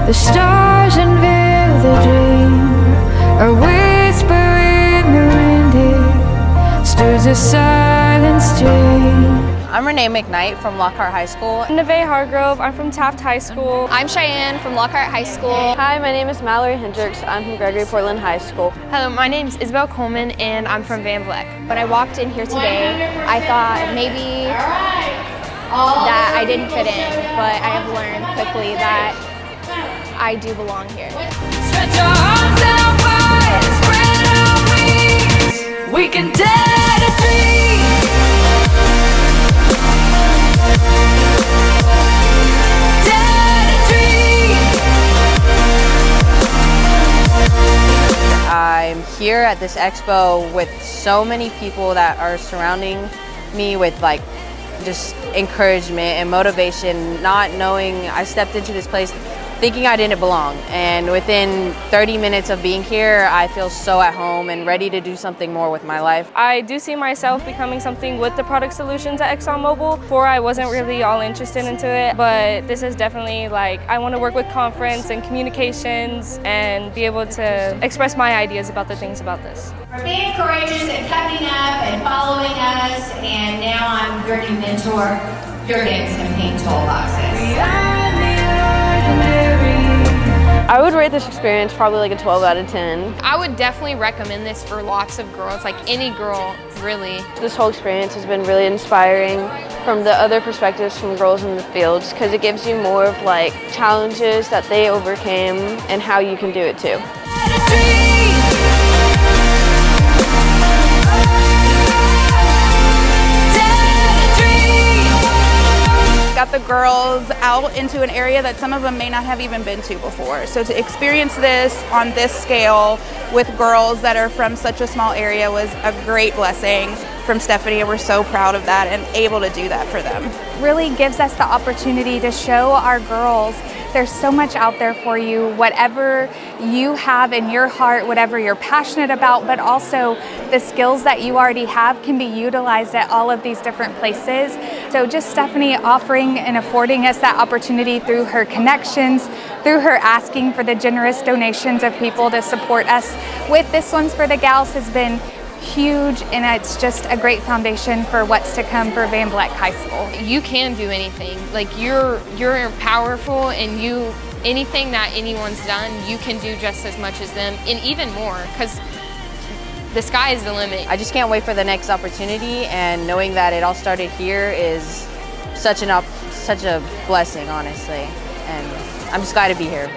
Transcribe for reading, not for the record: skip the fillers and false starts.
The stars unveil the dream, a whisper in the wind here stirs a silent stream. I'm Renee McKnight from Lockhart High School. I'm Nevaeh Hargrove. I'm from Taft High School. I'm Cheyenne from Lockhart High School. Hi, my name is Mallory Hendricks. I'm from Gregory Portland High School. Hello, my name is Isabel Coleman and I'm from Van Vleck. When I walked in here today, I thought maybe that I didn't fit in, but I have learned quickly that I do belong here. Stretch our arms out wide and spread our wings. We can dare to dream. Dare to dream. I'm here at this expo with so many people that are surrounding me with like just encouragement and motivation, not knowing I stepped into this place thinking I didn't belong, and within 30 minutes of being here I feel so at home and ready to do something more with my life. I do see myself becoming something with the product solutions at ExxonMobil. Before I wasn't really all interested into it, but this is definitely like I want to work with conference and communications and be able to express my ideas about the things about this. For being courageous and coming up and following us, and now I'm your new mentor. You're getting some paint toolboxes. I would rate this experience probably like a 12 out of 10. I would definitely recommend this for lots of girls, like any girl, really. This whole experience has been really inspiring from the other perspectives from girls in the fields, because it gives you more of like challenges that they overcame and how you can do it too. Got the girls out into an area that some of them may not have even been to before. So to experience this on this scale with girls that are from such a small area was a great blessing from Stephanie, and we're so proud of that and able to do that for them. Really gives us the opportunity to show our girls there's so much out there for you, whatever you have in your heart, whatever you're passionate about, but also the skills that you already have can be utilized at all of these different places. So just Stephanie offering and affording us that opportunity through her connections, through her asking for the generous donations of people to support us with This One's for the Gals has been huge, and it's just a great foundation for what's to come for Van Vleck High School. You can do anything. Like you're powerful, and anything that anyone's done, you can do just as much as them and even more, because the sky is the limit. I just can't wait for the next opportunity, and knowing that it all started here is such a blessing, honestly, and I'm just glad to be here.